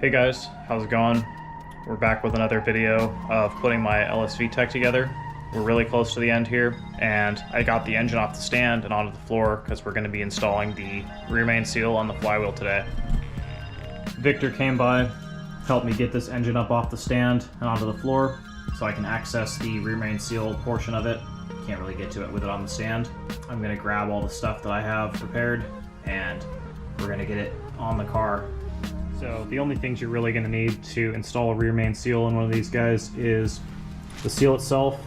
Hey guys, how's it going? We're back with another video of putting my LSV tech together. We're really close to the end here, and I got the engine off the stand and onto the floor because we're going to be installing the rear main seal on the flywheel today. Victor came by, helped me get this engine up off the stand and onto the floor so I can access the rear main seal portion of it. Can't really get to it with it on the stand. I'm going to grab all the stuff that I have prepared and we're going to get it on the car. So the only things you're really going to need to install a rear main seal in one of these guys is the seal itself,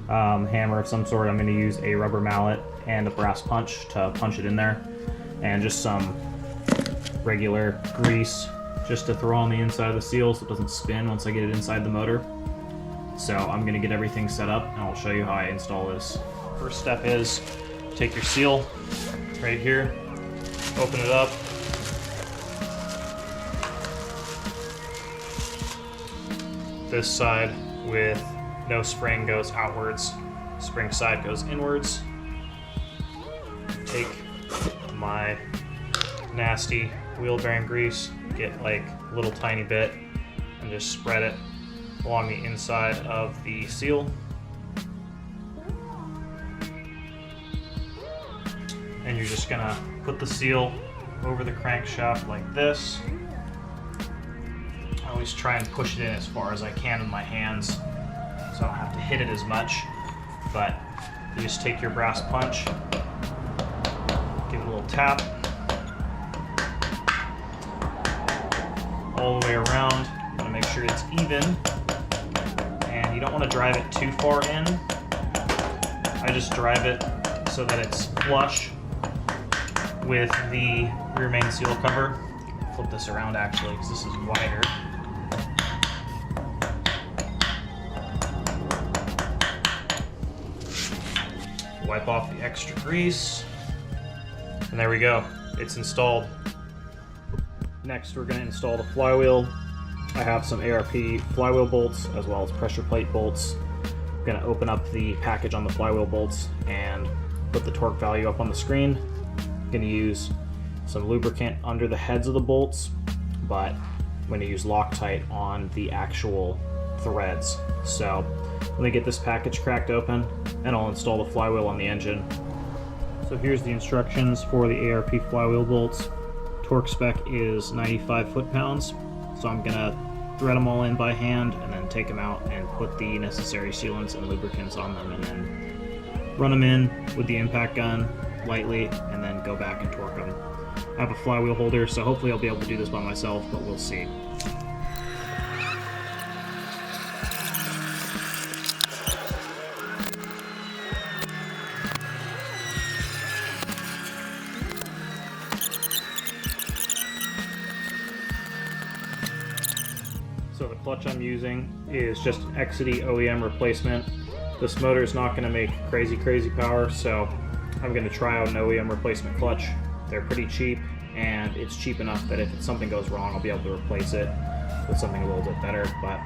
hammer of some sort. I'm going to use a rubber mallet and a brass punch to punch it in there, and just some regular grease just to throw on the inside of the seal so it doesn't spin once I get it inside the motor. So I'm going to get everything set up and I'll show you how I install this. First step is take your seal right here, open it up. This side with no spring goes outwards, spring side goes inwards. Take my nasty wheel bearing grease, get like a little tiny bit, and just spread it along the inside of the seal. And you're just gonna put the seal over the crankshaft like this. I always try and push it in as far as I can with my hands so I don't have to hit it as much. But you just take your brass punch, give it a little tap all the way around. You want to make sure it's even, and you don't want to drive it too far in. I just drive it so that it's flush with the rear main seal cover. Flip this around actually because this is wider. Wipe off the extra grease, and there we go, it's installed. Next we're going to install the flywheel. I have some ARP flywheel bolts as well as pressure plate bolts. I'm going to open up the package on the flywheel bolts and put the torque value up on the screen. I'm going to use some lubricant under the heads of the bolts, but I'm going to use Loctite on the actual threads. So let me get this package cracked open and I'll install the flywheel on the engine. So here's the instructions for the ARP flywheel bolts. Torque spec is 95 foot-pounds, so I'm gonna thread them all in by hand and then take them out and put the necessary sealants and lubricants on them, and then run them in with the impact gun lightly and then go back and torque them. I have a flywheel holder, so hopefully I'll be able to do this by myself, but we'll see. So the clutch I'm using is just an Exidy OEM replacement. This motor is not going to make crazy power, so I'm going to try out an OEM replacement clutch. They're pretty cheap, and it's cheap enough that if something goes wrong, I'll be able to replace it with something a little bit better. But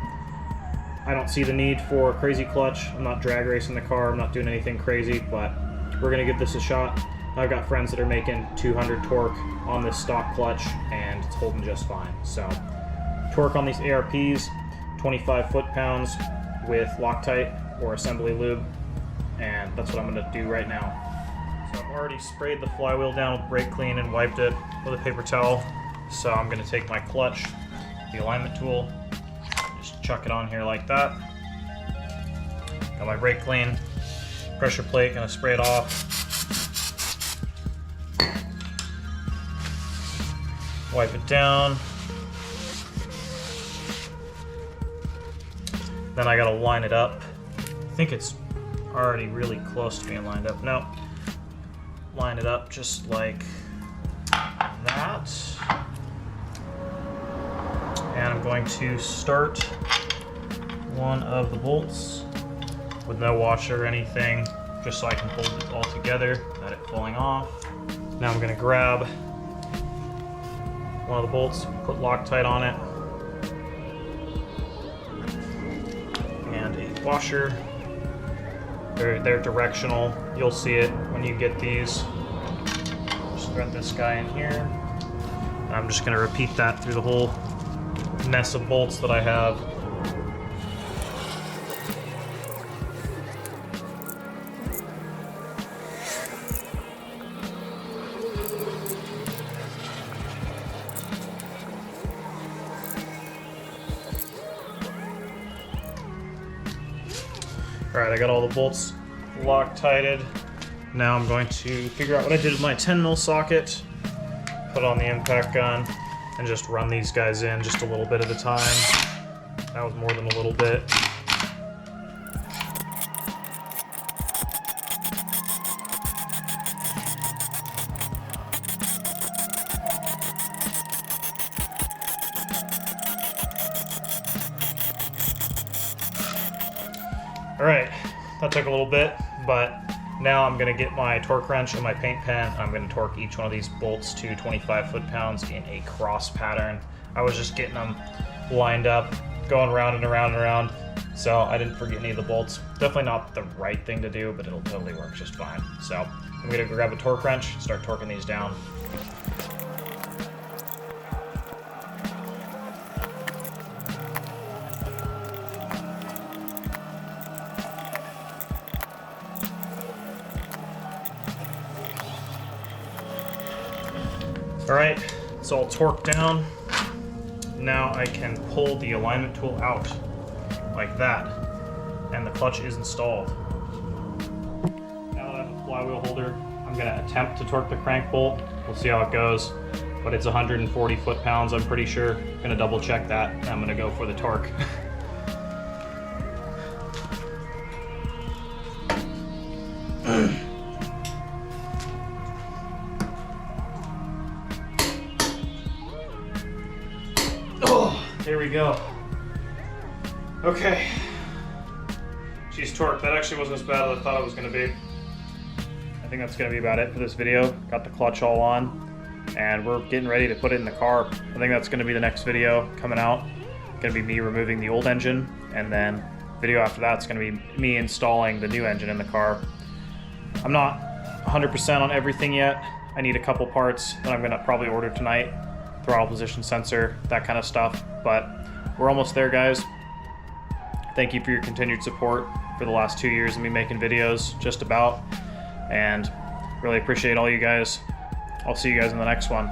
I don't see the need for a crazy clutch. I'm not drag racing the car, I'm not doing anything crazy, but we're going to give this a shot. I've got friends that are making 200 torque on this stock clutch, and it's holding just fine. So torque on these ARPs, 25 foot-pounds with Loctite or assembly lube, and that's what I'm going to do right now. So I've already sprayed the flywheel down with brake clean and wiped it with a paper towel. So I'm going to take my clutch, the alignment tool, just chuck it on here like that. Got my brake clean, pressure plate, going to spray it off. Wipe it down. Then I gotta line it up. I think it's already really close to being lined up. No, line it up just like that. And I'm going to start one of the bolts with no washer or anything, just so I can hold it all together without it falling off. Now I'm gonna grab one of the bolts, put Loctite on it, and a washer. They're directional. You'll see it when you get these. Just thread this guy in here. And I'm just going to repeat that through the whole mess of bolts that I have. Alright, I got all the bolts Loctited. Now I'm going to figure out what I did with my 10mm socket, put on the impact gun, and just run these guys in just a little bit at a time. That was more than a little bit. Alright, that took a little bit, but now I'm going to get my torque wrench and my paint pen. I'm going to torque each one of these bolts to 25 foot-pounds in a cross pattern. I was just getting them lined up, going round and around and around, so I didn't forget any of the bolts. Definitely not the right thing to do, but it'll totally work just fine. So I'm going to go grab a torque wrench, start torquing these down. Alright, it's all torqued down. Now I can pull the alignment tool out like that, and the clutch is installed. Now that I have a flywheel holder, I'm going to attempt to torque the crank bolt. We'll see how it goes, but it's 140 foot-pounds, I'm pretty sure. I'm going to double check that, and I'm going to go for the torque. Here we go. Okay. She's torqued. That actually wasn't as bad as I thought it was going to be. I think that's going to be about it for this video. Got the clutch all on, and we're getting ready to put it in the car. I think that's going to be the next video coming out. Going to be me removing the old engine, and then video after that is going to be me installing the new engine in the car. I'm not 100% on everything yet. I need a couple parts that I'm going to probably order tonight. Throttle position sensor, that kind of stuff, but we're almost there, guys. Thank you for your continued support for the last 2 years of me making videos, just about, and really appreciate all you guys. I'll see you guys in the next one.